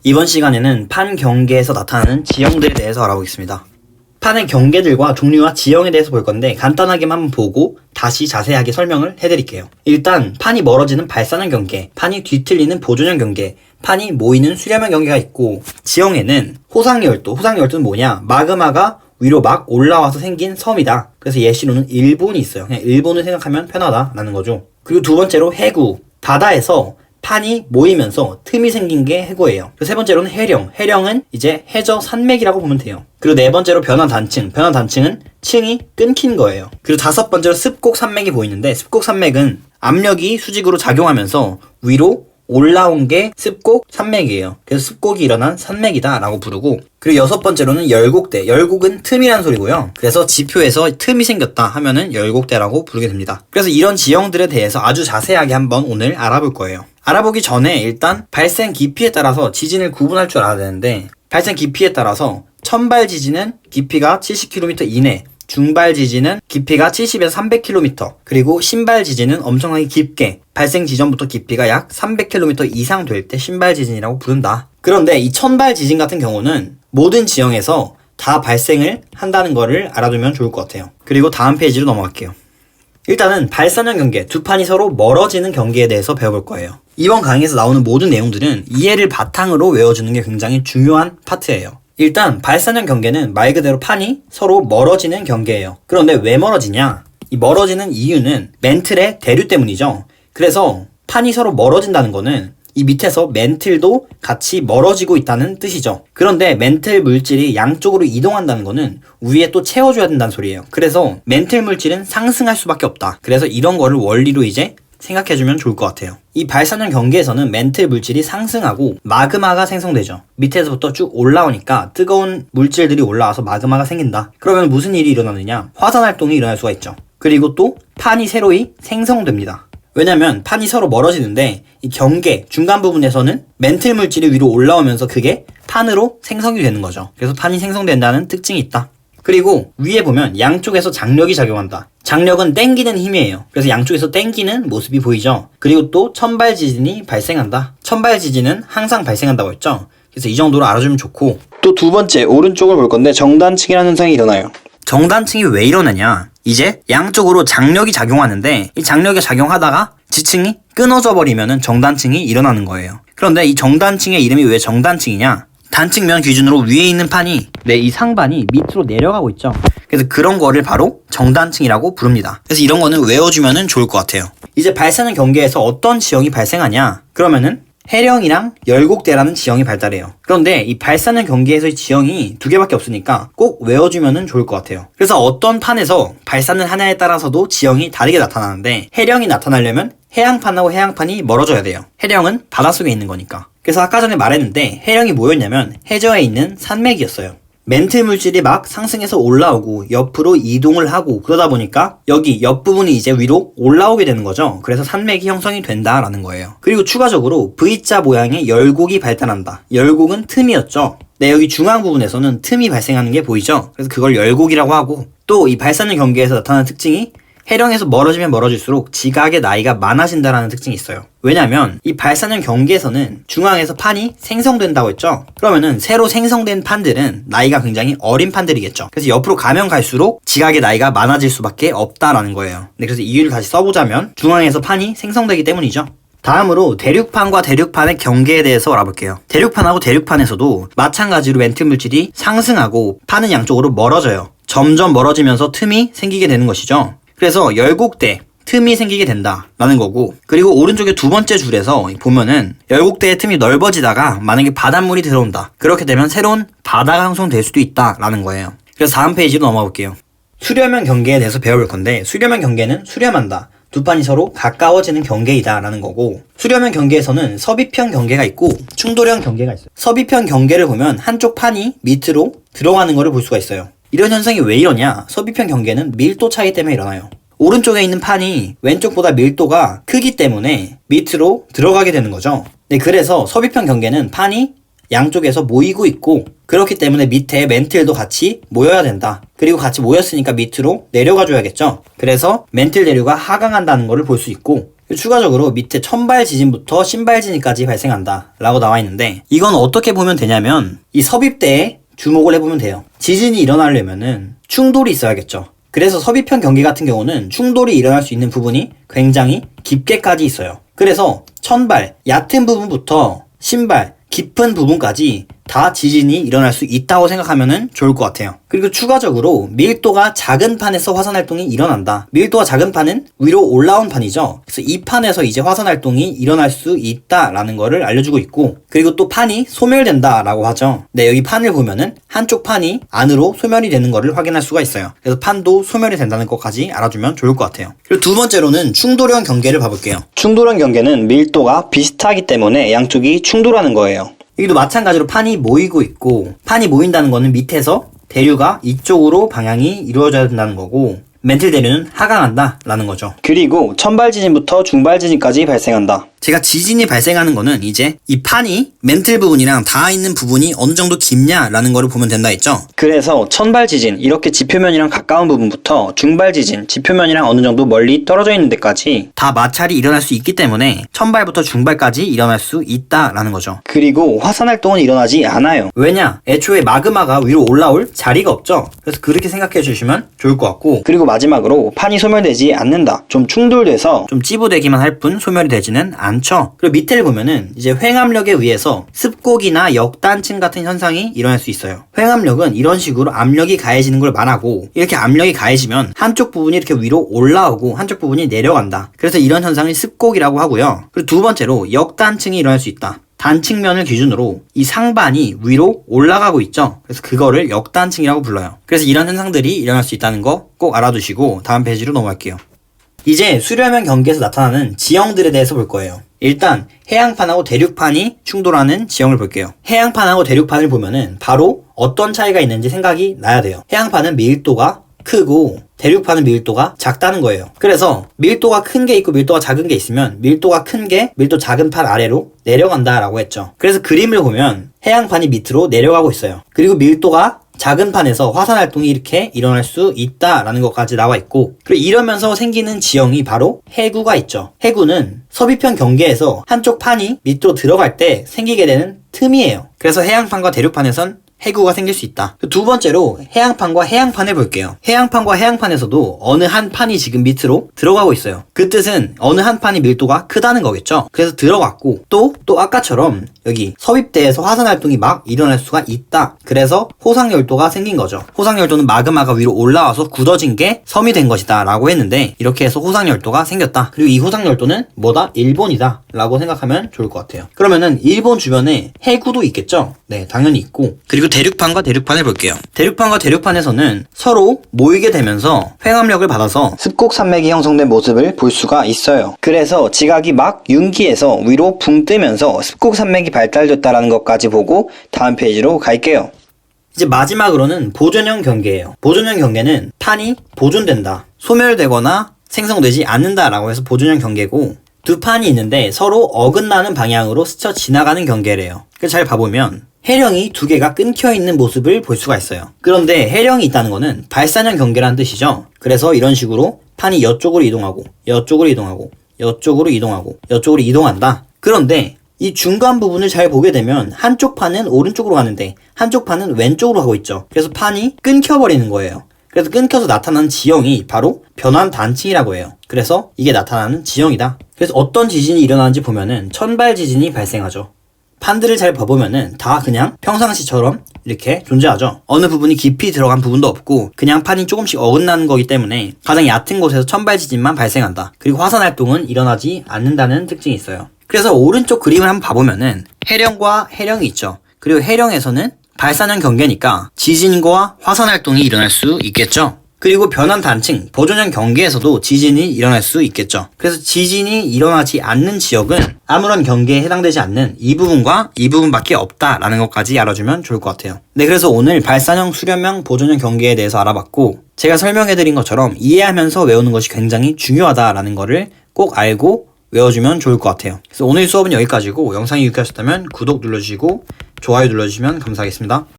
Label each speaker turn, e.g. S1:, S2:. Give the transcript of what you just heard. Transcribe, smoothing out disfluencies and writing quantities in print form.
S1: 이번 시간에는 판 경계에서 나타나는 지형들에 대해서 알아보겠습니다. 판의 경계들과 종류와 지형에 대해서 볼 건데 간단하게만 한번 보고 다시 자세하게 설명을 해드릴게요. 일단 판이 멀어지는 발산형 경계, 판이 뒤틀리는 보존형 경계, 판이 모이는 수렴형 경계가 있고, 지형에는 호상열도, 호상열도는 뭐냐? 마그마가 위로 막 올라와서 생긴 섬이다. 그래서 예시로는 일본이 있어요. 그냥 일본을 생각하면 편하다라는 거죠. 그리고 두 번째로 해구, 바다에서 판이 모이면서 틈이 생긴 게 해구예요. 그리고 세 번째로는 해령, 해령은 이제 해저 산맥이라고 보면 돼요. 그리고 네 번째로 변화단층, 변화단층은 층이 끊긴 거예요. 그리고 다섯 번째로 습곡 산맥이 보이는데, 습곡 산맥은 압력이 수직으로 작용하면서 위로 올라온 게 습곡 산맥이에요. 그래서 습곡이 일어난 산맥이다 라고 부르고, 그리고 여섯 번째로는 열곡대, 열곡은 틈이라는 소리고요. 그래서 지표에서 틈이 생겼다 하면은 열곡대라고 부르게 됩니다. 그래서 이런 지형들에 대해서 아주 자세하게 한번 오늘 알아볼 거예요. 알아보기 전에 일단 발생 깊이에 따라서 지진을 구분할 줄 알아야 되는데, 발생 깊이에 따라서 천발 지진은 깊이가 70km 이내, 중발 지진은 깊이가 70에서 300km, 그리고 신발 지진은 엄청나게 깊게, 발생 지점부터 깊이가 약 300km 이상 될 때 신발 지진이라고 부른다. 그런데 이 천발 지진 같은 경우는 모든 지형에서 다 발생을 한다는 거를 알아두면 좋을 것 같아요. 그리고 다음 페이지로 넘어갈게요. 일단은 발산형 경계, 두 판이 서로 멀어지는 경계에 대해서 배워볼 거예요. 이번 강의에서 나오는 모든 내용들은 이해를 바탕으로 외워주는 게 굉장히 중요한 파트예요. 일단 발산형 경계는 말 그대로 판이 서로 멀어지는 경계예요. 그런데 왜 멀어지냐? 이 멀어지는 이유는 멘틀의 대류 때문이죠. 그래서 판이 서로 멀어진다는 거는 이 밑에서 멘틀도 같이 멀어지고 있다는 뜻이죠. 그런데 멘틀 물질이 양쪽으로 이동한다는 거는 위에 또 채워줘야 된다는 소리예요. 그래서 멘틀 물질은 상승할 수밖에 없다. 그래서 이런 거를 원리로 이제 생각해주면 좋을 것 같아요. 이 발산형 경계에서는 멘틀 물질이 상승하고 마그마가 생성되죠. 밑에서부터 쭉 올라오니까 뜨거운 물질들이 올라와서 마그마가 생긴다. 그러면 무슨 일이 일어나느냐? 화산 활동이 일어날 수가 있죠. 그리고 또 판이 새로이 생성됩니다. 왜냐면 판이 서로 멀어지는데 이 경계 중간 부분에서는 멘틀 물질이 위로 올라오면서 그게 판으로 생성이 되는 거죠. 그래서 판이 생성된다는 특징이 있다. 그리고 위에 보면 양쪽에서 장력이 작용한다. 장력은 땡기는 힘이에요. 그래서 양쪽에서 땡기는 모습이 보이죠. 그리고 또 천발 지진이 발생한다. 천발 지진은 항상 발생한다고 했죠. 그래서 이 정도로 알아주면 좋고, 또 두 번째 오른쪽을 볼 건데 정단층이라는 현상이 일어나요. 정단층이 왜 일어나냐? 이제 양쪽으로 장력이 작용하는데 이 장력이 작용하다가 지층이 끊어져 버리면은 정단층이 일어나는 거예요. 그런데 이 정단층의 이름이 왜 정단층이냐? 단층면 기준으로 위에 있는 판이 이 상반이 밑으로 내려가고 있죠. 그래서 그런 거를 바로 정단층이라고 부릅니다. 그래서 이런 거는 외워주면은 좋을 것 같아요. 이제 발산형 경계에서 어떤 지형이 발생하냐? 그러면은 해령이랑 열곡대라는 지형이 발달해요. 그런데 이 발산형 경계에서의 지형이 두 개밖에 없으니까 꼭 외워주면은 좋을 것 같아요. 그래서 어떤 판에서 발산을 하냐에 따라서도 지형이 다르게 나타나는데, 해령이 나타나려면 해양판하고 해양판이 멀어져야 돼요. 해령은 바닷속에 있는 거니까. 그래서 아까 전에 말했는데 해령이 뭐였냐면 해저에 있는 산맥이었어요. 멘틀 물질이 막 상승해서 올라오고 옆으로 이동을 하고 그러다 보니까 여기 옆부분이 이제 위로 올라오게 되는 거죠. 그래서 산맥이 형성이 된다라는 거예요. 그리고 추가적으로 V자 모양의 열곡이 발달한다. 열곡은 틈이었죠. 네, 여기 중앙 부분에서는 틈이 발생하는 게 보이죠. 그래서 그걸 열곡이라고 하고, 또 이 발산형 경계에서 나타나는 특징이 해령에서 멀어지면 멀어질수록 지각의 나이가 많아진다라는 특징이 있어요. 왜냐면 이 발산형 경계에서는 중앙에서 판이 생성된다고 했죠. 그러면은 새로 생성된 판들은 나이가 굉장히 어린 판들이겠죠. 그래서 옆으로 가면 갈수록 지각의 나이가 많아질 수밖에 없다라는 거예요. 네, 그래서 이유를 다시 써보자면 중앙에서 판이 생성되기 때문이죠. 다음으로 대륙판과 대륙판의 경계에 대해서 알아볼게요. 대륙판하고 대륙판에서도 마찬가지로 멘틀 물질이 상승하고 판은 양쪽으로 멀어져요. 점점 멀어지면서 틈이 생기게 되는 것이죠. 그래서 열곡대, 틈이 생기게 된다라는 거고, 그리고 오른쪽에 두 번째 줄에서 보면은 열곡대의 틈이 넓어지다가 만약에 바닷물이 들어온다. 그렇게 되면 새로운 바다가 형성될 수도 있다라는 거예요. 그래서 다음 페이지로 넘어가 볼게요. 수렴형 경계에 대해서 배워볼 건데, 수렴형 경계는 수렴한다. 두 판이 서로 가까워지는 경계이다 라는 거고, 수렴형 경계에서는 섭입형 경계가 있고 충돌형 경계가 있어요. 섭입형 경계를 보면 한쪽 판이 밑으로 들어가는 거를 볼 수가 있어요. 이런 현상이 왜 이러냐? 섭입형 경계는 밀도 차이 때문에 일어나요. 오른쪽에 있는 판이 왼쪽보다 밀도가 크기 때문에 밑으로 들어가게 되는 거죠. 네, 그래서 섭입형 경계는 판이 양쪽에서 모이고 있고, 그렇기 때문에 밑에 멘틀도 같이 모여야 된다. 그리고 같이 모였으니까 밑으로 내려가 줘야겠죠. 그래서 멘틀 대류가 하강한다는 것을 볼 수 있고, 추가적으로 밑에 천발 지진부터 신발 지진까지 발생한다 라고 나와 있는데, 이건 어떻게 보면 되냐면 이 섭입대에 주목을 해보면 돼요. 지진이 일어나려면은 충돌이 있어야겠죠. 그래서 섭입형 경계 같은 경우는 충돌이 일어날 수 있는 부분이 굉장히 깊게까지 있어요. 그래서 천발, 얕은 부분부터 신발, 깊은 부분까지 다 지진이 일어날 수 있다고 생각하면 좋을 것 같아요. 그리고 추가적으로 밀도가 작은 판에서 화산 활동이 일어난다. 밀도가 작은 판은 위로 올라온 판이죠. 그래서 이 판에서 이제 화산 활동이 일어날 수 있다라는 거를 알려주고 있고, 그리고 또 판이 소멸된다라고 하죠. 네, 여기 판을 보면은 한쪽 판이 안으로 소멸이 되는 거를 확인할 수가 있어요. 그래서 판도 소멸이 된다는 것까지 알아주면 좋을 것 같아요. 그리고 두 번째로는 충돌형 경계를 봐볼게요. 충돌형 경계는 밀도가 비슷하기 때문에 양쪽이 충돌하는 거예요. 여기도 마찬가지로 판이 모이고 있고, 판이 모인다는 거는 밑에서 대류가 이쪽으로 방향이 이루어져야 된다는 거고, 멘틀 대류는 하강한다 라는 거죠. 그리고 천발 지진부터 중발 지진까지 발생한다. 제가 지진이 발생하는 거는 이제 이 판이 멘틀 부분이랑 닿아 있는 부분이 어느 정도 깊냐라는 거를 보면 된다 했죠. 그래서 천발 지진, 이렇게 지표면이랑 가까운 부분부터 중발 지진, 지표면이랑 어느 정도 멀리 떨어져 있는 데까지 다 마찰이 일어날 수 있기 때문에 천발부터 중발까지 일어날 수 있다라는 거죠. 그리고 화산 활동은 일어나지 않아요. 왜냐? 애초에 마그마가 위로 올라올 자리가 없죠. 그래서 그렇게 생각해 주시면 좋을 것 같고, 그리고 마지막으로 판이 소멸되지 않는다. 좀 충돌돼서 좀 찌부되기만 할 뿐 소멸이 되지는 않죠. 그리고 밑에를 보면은 이제 횡압력에 의해서 습곡이나 역단층 같은 현상이 일어날 수 있어요. 횡압력은 이런 식으로 압력이 가해지는 걸 말하고, 이렇게 압력이 가해지면 한쪽 부분이 이렇게 위로 올라오고 한쪽 부분이 내려간다. 그래서 이런 현상을 습곡이라고 하고요. 그리고 두 번째로 역단층이 일어날 수 있다. 단층면을 기준으로 이 상반이 위로 올라가고 있죠. 그래서 그거를 역단층이라고 불러요. 그래서 이런 현상들이 일어날 수 있다는 거 꼭 알아두시고 다음 페이지로 넘어갈게요. 이제 수렴형 경계에서 나타나는 지형들에 대해서 볼 거예요. 일단 해양판하고 대륙판이 충돌하는 지형을 볼게요. 해양판하고 대륙판을 보면은 바로 어떤 차이가 있는지 생각이 나야 돼요. 해양판은 밀도가 크고 대륙판은 밀도가 작다는 거예요. 그래서 밀도가 큰 게 있고 밀도가 작은 게 있으면 밀도가 큰 게 밀도 작은 판 아래로 내려간다라고 했죠. 그래서 그림을 보면 해양판이 밑으로 내려가고 있어요. 그리고 밀도가 작은 판에서 화산 활동이 이렇게 일어날 수 있다라는 것까지 나와 있고, 그리고 이러면서 생기는 지형이 바로 해구가 있죠. 해구는 섭입형 경계에서 한쪽 판이 밑으로 들어갈 때 생기게 되는 틈이에요. 그래서 해양판과 대륙판에선 해구가 생길 수 있다. 두 번째로 해양판과 해양판을 볼게요. 해양판과 해양판에서도 어느 한 판이 지금 밑으로 들어가고 있어요. 그 뜻은 어느 한 판이 밀도가 크다는 거겠죠. 그래서 들어갔고, 또 아까처럼 여기 섭입대에서 화산 활동이 막 일어날 수가 있다. 그래서 호상열도가 생긴 거죠. 호상열도는 마그마가 위로 올라와서 굳어진 게 섬이 된 것이다 라고 했는데, 이렇게 해서 호상열도가 생겼다. 그리고 이 호상열도는 뭐다? 일본이다 라고 생각하면 좋을 것 같아요. 그러면은 일본 주변에 해구도 있겠죠? 네, 당연히 있고, 그리고 대륙판과 대륙판을 볼게요. 대륙판과 대륙판에서는 서로 모이게 되면서 횡압력을 받아서 습곡 산맥이 형성된 모습을 볼 수가 있어요. 그래서 지각이 막 융기에서 위로 붕 뜨면서 습곡 산맥이 발달됐다라는 것까지 보고 다음 페이지로 갈게요. 이제 마지막으로는 보존형 경계예요. 보존형 경계는 판이 보존된다, 소멸되거나 생성되지 않는다라고 해서 보존형 경계고, 두 판이 있는데 서로 어긋나는 방향으로 스쳐 지나가는 경계래요. 그래서 잘 봐보면 해령이 두 개가 끊겨 있는 모습을 볼 수가 있어요. 그런데 해령이 있다는 거는 발산형 경계라는 뜻이죠. 그래서 이런 식으로 판이 이쪽으로 이동하고 이쪽으로 이동하고 이쪽으로 이동하고 이쪽으로 이동한다. 그런데 이 중간 부분을 잘 보게 되면 한쪽 판은 오른쪽으로 가는데 한쪽 판은 왼쪽으로 가고 있죠. 그래서 판이 끊겨버리는 거예요. 그래서 끊겨서 나타나는 지형이 바로 변환 단층이라고 해요. 그래서 이게 나타나는 지형이다. 그래서 어떤 지진이 일어나는지 보면은 천발 지진이 발생하죠. 판들을 잘 봐보면은 다 그냥 평상시처럼 이렇게 존재하죠. 어느 부분이 깊이 들어간 부분도 없고 그냥 판이 조금씩 어긋나는 거기 때문에 가장 얕은 곳에서 천발 지진만 발생한다. 그리고 화산 활동은 일어나지 않는다는 특징이 있어요. 그래서 오른쪽 그림을 한번 봐보면은 해령과 해령이 있죠. 그리고 해령에서는 발산형 경계니까 지진과 화산 활동이 일어날 수 있겠죠. 그리고 변환 단층, 보존형 경계에서도 지진이 일어날 수 있겠죠. 그래서 지진이 일어나지 않는 지역은 아무런 경계에 해당되지 않는 이 부분과 이 부분밖에 없다라는 것까지 알아주면 좋을 것 같아요. 네, 그래서 오늘 발산형, 수렴형, 보존형 경계에 대해서 알아봤고, 제가 설명해드린 것처럼 이해하면서 외우는 것이 굉장히 중요하다라는 거를 꼭 알고 외워주면 좋을 것 같아요. 그래서 오늘 수업은 여기까지고, 영상이 유익하셨다면 구독 눌러주시고 좋아요 눌러주시면 감사하겠습니다.